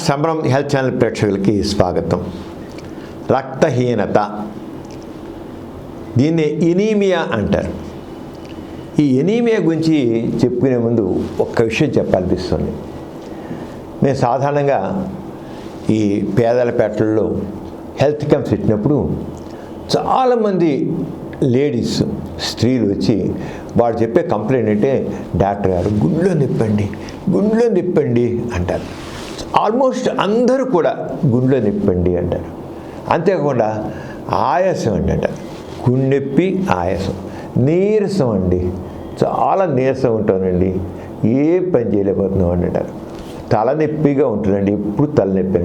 సంబరం health channel ప్రేక్షకులకి స్వాగతం. రక్తహీనత, దీన్ని ఎనీమియా అంటారు. ఈ ఎనీమియా గురించి చెప్పుకునే ముందు ఒక్క విషయం చెప్పాలనిపిస్తుంది. మేము సాధారణంగా ఈ పేదల పేటల్లో హెల్త్ క్యాంప్స్ పెట్టినప్పుడు చాలామంది లేడీస్, స్త్రీలు వచ్చి వాడు చెప్పే కంప్లైంట్ అంటే, డాక్టర్ గారు గుండెలో నిప్పండి అంటారు. ఆల్మోస్ట్ అందరూ కూడా గుండెలో నిప్పండి అంటారు. అంతేకాకుండా ఆయాసం అండి అంటారు. గుండెప్పి ఆయాసం, నీరసం అండి, చాలా నీరసం ఉంటుందండి, ఏ పని చేయలేకపోతున్నాం అని అంటారు. తలనొప్పిగా ఉంటుందండి, ఎప్పుడు తలనొప్పి,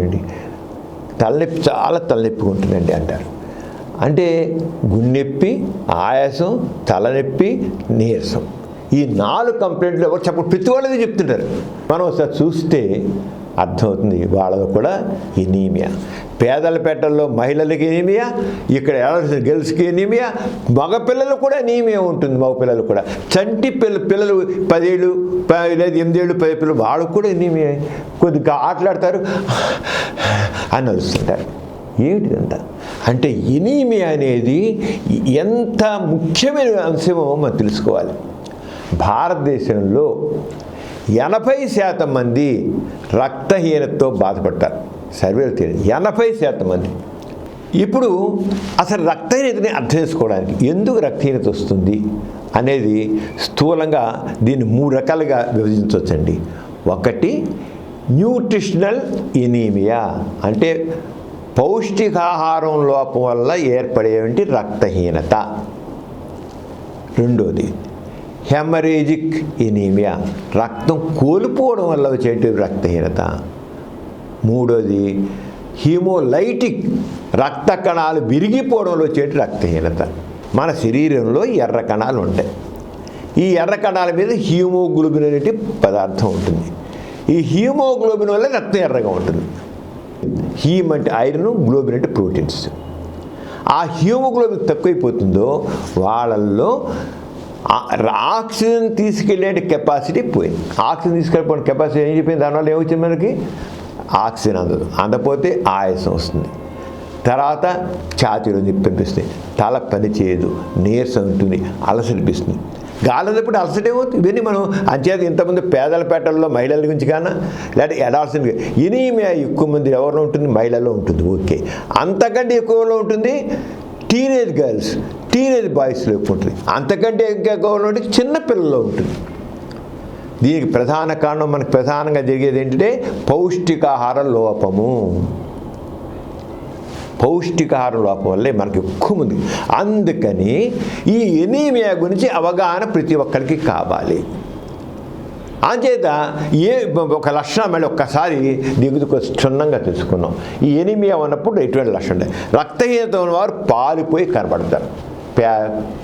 చాలా తలనొప్పిగా ఉంటుందండి అంటారు. అంటే గుండెప్పి, ఆయాసం, తలనొప్పి, నీరసం, ఈ 4 కంప్లైంట్లు ఎవరు చెప్పండి, ప్రతి వాళ్ళది చెప్తుంటారు. మనం ఒకసారి చూస్తే అర్థమవుతుంది వాళ్ళలో కూడా ఎనీమియా. పేదల పేటల్లో మహిళలకి ఎనీమియా, ఇక్కడ గర్ల్స్కి ఎనీమియా, మగపిల్లలు కూడా ఎనీమియా ఉంటుంది. మగపిల్లలు కూడా చంటి పిల్లలు 10 ఏళ్ళు లేదు 8 ఏళ్ళు 10 పిల్లలు, వాళ్ళకు కూడా ఎనీమియా. కొద్దిగా ఆటలాడతారు అని అరుస్తుంటారు. ఏమిటిదంతా అంటే ఎనీమియా అనేది ఎంత ముఖ్యమైన అంశమో మనం తెలుసుకోవాలి. భారతదేశంలో 80% మంది రక్తహీనతతో బాధపడతారు. సర్వేలు తెలియదు 80% మంది. ఇప్పుడు అసలు రక్తహీనతని అర్థం చేసుకోవడానికి, ఎందుకు రక్తహీనత వస్తుంది అనేది స్థూలంగా దీన్ని 3 రకాలుగా విభజించవచ్చండి. ఒకటి న్యూట్రిషనల్ ఎనీమియా, అంటే పౌష్టికాహారం లోపం వల్ల ఏర్పడేటువంటి రక్తహీనత. రెండోది హెమరేజిక్ ఎనీమియా, రక్తం కోల్పోవడం వల్ల వచ్చే రక్తహీనత. మూడోది హీమోలైటిక్, రక్త కణాలు విరిగిపోవడంలో వచ్చే రక్తహీనత. మన శరీరంలో ఎర్ర కణాలు ఉంటాయి. ఈ ఎర్ర కణాల మీద హీమోగ్లోబిన్ అనే పదార్థం ఉంటుంది. ఈ హీమోగ్లోబిన్ వల్ల రక్తం ఎర్రగా ఉంటుంది. హీమ్ అంటే ఐరన్, గ్లోబిన్ అంటే ప్రోటీన్స్. ఆ హీమోగ్లోబిన్ తక్కువైపోతుందో వాళ్ళల్లో ఆక్సిజన్ తీసుకెళ్ళే కెపాసిటీ పోయింది. ఆక్సిజన్ తీసుకెళ్ళిపోయిన కెపాసిటీ ఏం చెప్పింది, దానివల్ల ఏమొచ్చింది, మనకి ఆక్సిజన్ అందపోతే ఆయాసం వస్తుంది. తర్వాత ఛాతీలో నొప్పి అనిపిస్తుంది, తల పని చేయదు, నీరసం ఉంటుంది, అలసనిపిస్తుంది. గాలినప్పుడు అలసట ఏమవుతుంది. ఇవన్నీ మనం అంచేత ఇంతమంది పేదల పేటల్లో మహిళల గురించి కానా, లేకపోతే ఎడాల్సిన ఎనీమియా ఎక్కువ మంది ఎవరిలో ఉంటుంది, మహిళల్లో ఉంటుంది. ఓకే, అంతకంటే ఎక్కువలో ఉంటుంది టీనేజ్ గర్ల్స్, టీనేజ్ బాయ్స్లో ఎక్కువ ఉంటుంది. అంతకంటే ఎక్కువలో ఉంటుంది చిన్నపిల్లల్లో ఉంటుంది. దీనికి ప్రధాన కారణం, మనకు ప్రధానంగా జరిగేది ఏంటంటే పౌష్టికాహార లోపము. పౌష్టికాహార లోపం వల్లే మనకి ఎక్కువ ఉంది. అందుకని ఈ ఎనీమియా గురించి అవగాహన ప్రతి ఒక్కరికి కావాలి. అంచేత ఒక లక్షణం మళ్ళీ ఒక్కసారి దిగుదుకు క్షుణ్ణంగా తెలుసుకున్నాం. ఈ ఎనీమియా ఉన్నప్పుడు ఎటువంటి లక్షణం ఉంటాయి. రక్తహీనత ఉన్నవారు పాలిపోయి కనబడతారు.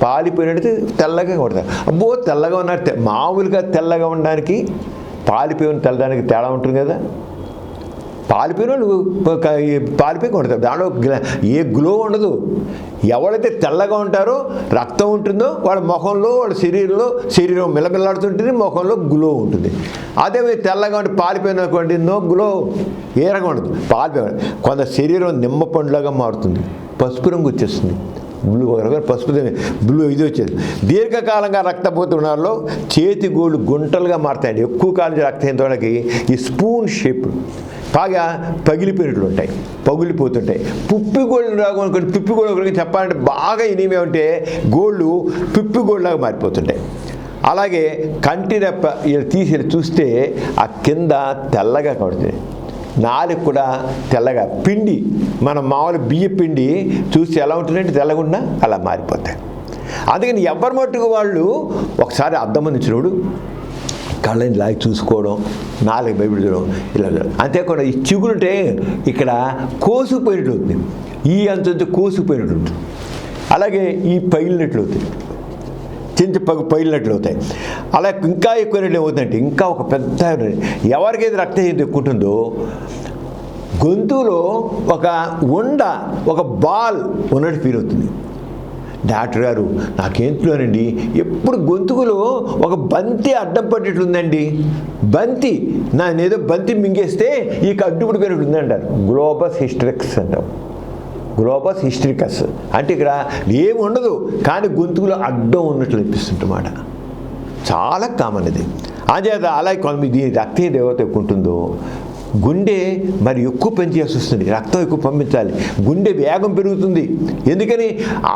పాలిపోయినట్టు తెల్లగా కొడతారు. అబ్బో తెల్లగా ఉన్నారు. మామూలుగా తెల్లగా ఉండడానికి పాలిపోయిన తెల్లడానికి తేడా ఉంటుంది కదా. పాలిపోయిన వాళ్ళు పాలిపోయి కొడతారు, దాంట్లో ఏ గ్లో ఉండదు. ఎవరైతే తెల్లగా ఉంటారో, రక్తం ఉంటుందో వాళ్ళ ముఖంలో, వాళ్ళ శరీరం మిలమిల్లాడుతుంటుంది, ముఖంలో గ్లో ఉంటుంది. అదే తెల్లగా ఉంటే పాలిపోయిన అనుకోండి, నో గ్లో, ఏరగా ఉండదు. పాలిపోయిన కొంత శరీరం నిమ్మ పండులాగా మారుతుంది, పసుపు రంగు వచ్చేస్తుంది, పసుపు బ్లూ ఇది వచ్చేది. దీర్ఘకాలంగా రక్తపోతున్నలో చేతి గోళ్ళు గుంటలుగా మారుతాయండి. ఎక్కువ కాలం రక్తహీనత వాళ్ళకి ఈ స్పూన్ షేప్ బాగా పగిలిపోయినట్లు ఉంటాయి, పగిలిపోతుంటాయి. పిప్పిగోళ్ళు రాగు అనుకోండి, పిప్పిగోళ్ళు గురించి చెప్పాలంటే బాగా ఎనీమియా ఉంటే గోళ్ళు పిప్పిగోళ్ళలాగా మారిపోతుంటాయి. అలాగే కంటి రెప్ప తీసి చూస్తే ఆ కింద తెల్లగా కడుతుంది. నాలుగు కూడా తెల్లగా, పిండి మన మామూలు బియ్య పిండి చూస్తే ఎలా ఉంటుందంటే తెల్లగా ఉన్నా అలా మారిపోతాయి. అందుకని ఎవరి మట్టుకు వాళ్ళు ఒకసారి అద్దం అందించినప్పుడు కళ్ళని లాగి చూసుకోవడం, నాలుగు భయపడడం, ఇలా అంతేకాకుండా ఈ చిగురుంటే ఇక్కడ కోసుకుపోయినట్లు అవుతుంది, ఈ అంత కోసుకుపోయినట్లు ఉంటుంది. అలాగే ఈ పగిలినట్లు అవుతుంది, పగిలినట్లు అవుతాయి. అలా ఇంకా ఎక్కువైనట్లు ఏమవుతుందంటే ఇంకా ఒక పెద్ద, ఎవరికైతే రక్తహీనత ఎక్కువ ఉంటుందో గొంతులో ఒక బాల్ ఉన్నట్టు ఫీల్ అవుతుంది. డాక్టర్ గారు నాకేంట్లోనండి ఎప్పుడు గొంతుకులో ఒక బంతి అడ్డం పట్టేట్లుందండి, బంతి నేనేదో బంతి మింగేస్తే ఈ అడ్డుపడి పెరుగుతుంది అంటారు. గ్లోబస్ హిస్టరిక్స్ అంటాం. గ్లోబస్ హిస్టరికస్ అంటే ఇక్కడ ఏమి ఉండదు కానీ గొంతుకులో అడ్డం ఉన్నట్లు అనిపిస్తుంటన్నమాట. చాలా కామన్ ఇది. అంచేత అలాగే కొంతమంది రక్తహీన దేవత ఎక్కువ ఉంటుందో గుండె మరి ఎక్కువ పనిచేయాల్సి వస్తుంది, రక్తం ఎక్కువ పంపించాలి, గుండె వేగం పెరుగుతుంది. ఎందుకని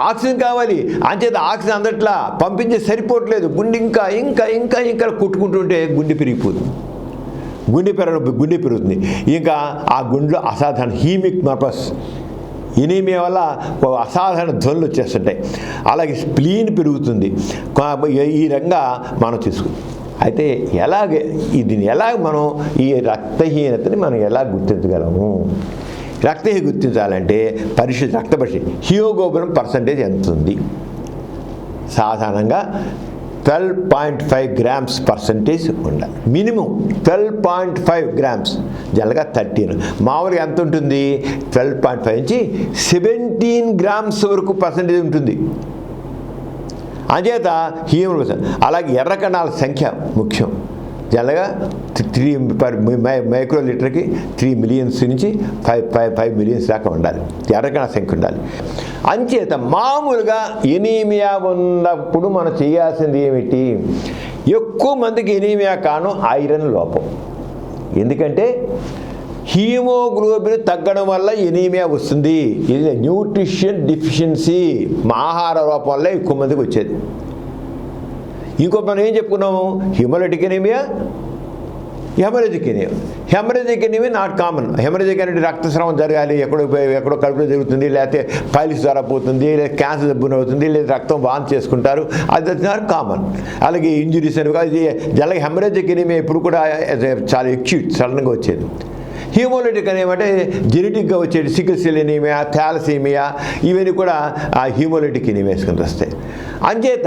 ఆక్సిజన్ కావాలి. అంచేత ఆక్సిజన్ అందట్లా పంపించే సరిపోవట్లేదు, గుండె ఇంకా ఇంకా ఇంకా ఇంకా కొట్టుకుంటుంటే గుండె పెరిగిపోతుంది, గుండె పెరుగుతుంది. ఇంకా ఆ గుండెలో అసాధారణ హీమిక్ మర్పస్ ఎనీమియా వల్ల అసాధారణ ధ్వనులు వచ్చేస్తుంటాయి. అలాగే స్ప్లీన్ పెరుగుతుంది. ఈ రకంగా మనం తీసుకుంటాం. అయితే దీన్ని ఎలాగ మనం ఈ రక్తహీనతని మనం ఎలా గుర్తించగలము? రక్తహీన గుర్తించాలంటే రక్త పరీక్ష హిమోగ్లోబిన్ పర్సంటేజ్ ఎంత ఉంది? సాధారణంగా 12.5 grams పర్సంటేజ్ ఉండాలి. మినిమం 12.5 grams, జనరల్గా 13. మామూలుగా ఎంత ఉంటుంది? 12.5 నుంచి 17 grams వరకు పర్సంటేజ్ ఉంటుంది. అంచేత హీమోగ్లోబిన్. అలాగే ఎర్ర కణాల సంఖ్య ముఖ్యం. జనరల్గా 3 మైక్రో లీటర్కి 3 millions నుంచి 5 millions దాకా ఉండాలి, ఎర్రకణ సంఖ్య ఉండాలి. అంచేత మామూలుగా ఎనీమియా ఉన్నప్పుడు మనం చేయాల్సింది ఏమిటి? ఎక్కువ మందికి ఎనీమియా కారణం ఐరన్ లోపం. ఎందుకంటే హీమోగ్లోబిన్ తగ్గడం వల్ల ఎనీమియా వస్తుంది. ఇది న్యూట్రిషన్ డెఫిషియన్సీ, ఆహార లోపం వల్ల ఎక్కువ మందికి వచ్చేది. ఇంకో మనం ఏం చెప్పుకున్నాము? Haemolytic anaemia, haemorrhagic anaemia. Haemorrhagic anaemia not common. Haemorrhagic అనేది రక్తస్రావం జరగాలి, ఎక్కడో కడుపులో జరుగుతుంది, లేకపోతే పైల్స్ ద్వారా పోతుంది, లేదా క్యాన్సర్ జబ్బున అవుతుంది, లేదా రక్తం వాంతి చేసుకుంటారు, అది నాట్ కామన్. అలాగే ఇంజురీస్ అని జనరల్గా హెమరేజిక్ ఎనీమియా ఇప్పుడు కూడా చాలా ఎక్యూట్, సడన్గా వచ్చేది. హీమోలైటిక్ అనేమంటే జెనెటిక్గా వచ్చేది సికిల్ సెల్ ఎనీమియా, థాలసీమియా, ఇవన్నీ కూడా ఆ హీమోలైటిక్ ఎనీమియాస్ కింద వస్తాయి. అంచేత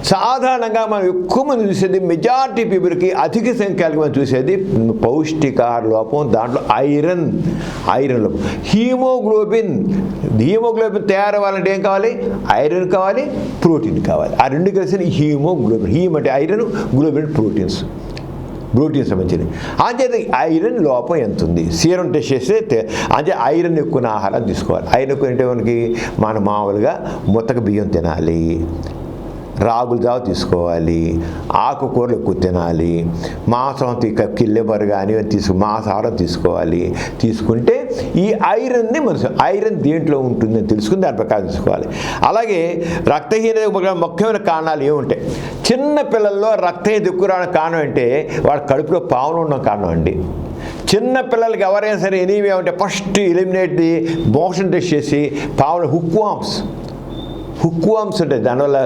సాధారణంగా మనం ఎక్కువ మంది చూసేది, మెజారిటీ పీపుల్కి అధిక సంఖ్యలో మనం చూసేది పౌష్టికాహార లోపం. దాంట్లో ఐరన్ లోపం. హీమోగ్లోబిన్ తయారవ్వాలంటే ఏం కావాలి? ఐరన్ కావాలి, ప్రోటీన్ కావాలి. ఆ రెండు కలిసి హీమోగ్లోబిన్. హీమ్ అంటే ఐరన్, గ్లోబిన్ ప్రోటీన్స్ సంబంధించింది. అంచేత ఐరన్ లోపం ఎంత ఉంది? సీరం టెస్ట్ చేస్తే అంటే ఐరన్ ఎక్కువ ఆహారం తీసుకోవాలి. ఐరన్ ఎక్కువ అంటే మనకి మనం మామూలుగా ముతక బియ్యం తినాలి, రాగుల జావ తీసుకోవాలి, ఆకుకూరలు ఎక్కువ తినాలి, మాంసం కిల్లెబర్ కానీ మాంసాహారం తీసుకోవాలి. తీసుకుంటే ఈ ఐరన్ని ఐరన్ దేంట్లో ఉంటుందని తెలుసుకుని దాని ప్రకారం తీసుకోవాలి. అలాగే రక్తహీనత ముఖ్యమైన కారణాలు ఏముంటాయి? చిన్న పిల్లల్లో రక్తహీనత ఎక్కువ రావడానికి కారణం అంటే వాడి కడుపులో పాములు ఉండడం కారణం అండి. చిన్న పిల్లలకి ఎవరైనా సరే ఎనీమియా ఉంటే first eliminate the motion test చేసి పాములు హుక్ వామ్స్ ఉంటాయి, దానివల్ల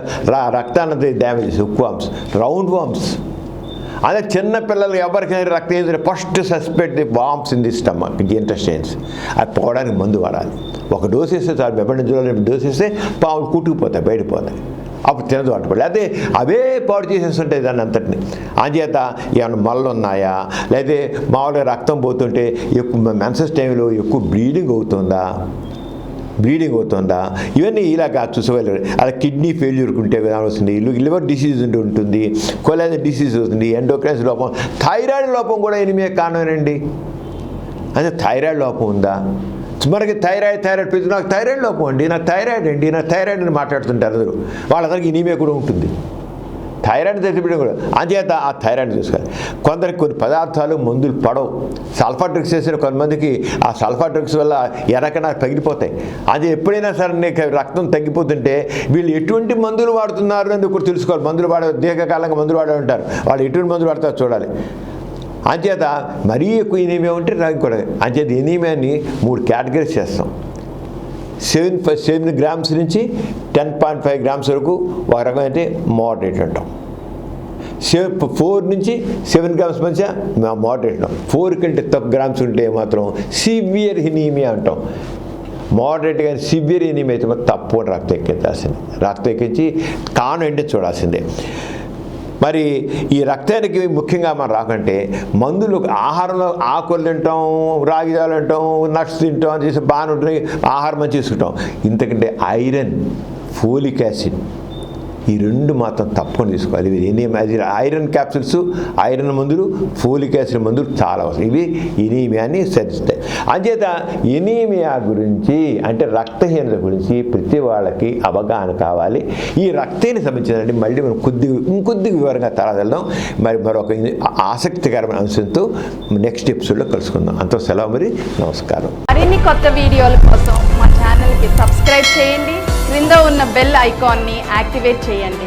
రక్తాన్ని damage. Hook worms, round worms. అదే చిన్న పిల్లలు ఎవరికైనా రక్తం ఏంటంటే first suspect the worms in the stomach, intestines. అది పోవడానికి మందు వాడాలి. ఒక డోస్ ఇస్తే చాలు, బెబ్బెంజోల్ డోస్ ఇస్తే పాములు కుట్టుకుపోతాయి, బయటపోతాయి. అప్పుడు తినదు పట్టుకోవాలి. అదే అవే పాడు చేసేస్తుంటాయి దాన్ని అంతటిని. అంచేత ఏమైనా మళ్ళు ఉన్నాయా, లేదా మామూలుగా రక్తం పోతుంటే ఎక్కువ మెన్సెస్ టైంలో ఎక్కువ బ్లీడింగ్ అవుతుందా, ఇవన్నీ ఇలాగా చూసుకోవాలి. అలా కిడ్నీ ఫెయిల్యూర్ ఉంటే వస్తుంది, లివర్ డిసీజ్ ఉంటుంది, కొలాజన్ డిసీజ్ వస్తుంది, ఎండోక్రైన్స్ లోపం, థైరాయిడ్ లోపం కూడా ఎనిమియా కారణమేనండి. అదే థైరాయిడ్ లోపం ఉందా? మనకి థైరాయిడ్ ప్రతి నాకు థైరాయిడ్ లోపం అండి, నాకు థైరాయిడ్ అని మాట్లాడుతుంటారు అందరూ. వాళ్ళందరికీ ఎనీమియా కూడా ఉంటుంది. థైరాయిడ్ తెచ్చిపెట్టడం కూడా. అంచేత ఆ థైరాయిడ్ చూసుకోవాలి. కొందరికి కొన్ని పదార్థాలు మందులు పడవు. సల్ఫర్ డ్రగ్స్ వేసిన కొంతమందికి ఆ సల్ఫర్ డ్రగ్స్ వల్ల ఎర్రకణ పగిలిపోతాయి. అది ఎప్పుడైనా సరే నీకు రక్తం తగ్గిపోతుంటే వీళ్ళు ఎటువంటి మందులు వాడుతున్నారు అని కూడా తెలుసుకోవాలి. మందులు దీర్ఘకాలంగా మందులు వాడే ఉంటారు, వాళ్ళు ఎటువంటి మందులు వాడతారో చూడాలి. అంచేత మరీ ఎక్కువ ఎనీమియా ఉంటే కూడా. అంచేత ఎనీమియాని 3 కేటగిరీస్ చేస్తాం. 7 grams నుంచి 10.5 grams వరకు ఒక రకం అయితే మోడరేట్ అంటాం. 4 నుంచి 7 grams మధ్య మోడరేట్ అంటాం. 4 కంటే తక్కువ గ్రామ్స్ ఉంటే మాత్రం సివియర్ ఎనీమియా అంటాం. మోడరేట్ కానీ సివియర్ ఎనీమియా అయితే మాత్రం తప్పకుండా రక్తం ఎక్కించి కారణం ఏంటో చూడాల్సిందే. మరి ఈ రక్తానికి ముఖ్యంగా మనం రాకంటే మందులు, ఆహారంలో ఆకులు తింటాం, రాగిజాలు తింటాం, నట్స్ తింటాం, చేసి బాగానే ఉంటుంది, ఆహారం మంచి తీసుకుంటాం. ఇంతకంటే ఐరన్, ఫోలిక్ యాసిడ్, ఈ రెండు మాత్రం తప్పకుండా తీసుకోవాలి. ఇవి ఎనీమియా, ఐరన్ క్యాప్సూల్స్, ఐరన్ మందులు, ఫోలిక్ యాసిడ్ మందులు చాలా అవసరం. ఇవి ఎనీమియాని సరిస్తాయి. అంచేత ఎనీమియా గురించి అంటే రక్తహీనత గురించి ప్రతి వాళ్ళకి అవగాహన కావాలి. ఈ రక్తహీనత సంబంధించినటువంటి మళ్ళీ మనం ఇంకొద్దిగా వివరంగా తర్వాత వెళ్దాం. మరి మరొక ఆసక్తికరమైన అంశంతో నెక్స్ట్ ఎపిసోడ్లో కలుసుకుందాం. అంత సెలవు, మరి నమస్కారం. మరిన్ని కొత్త వీడియోల కోసం మా ఛానల్కి సబ్స్క్రైబ్ చేయండి. క్రింద ఉన్న బెల్ ఐకాన్ని యాక్టివేట్ చేయండి.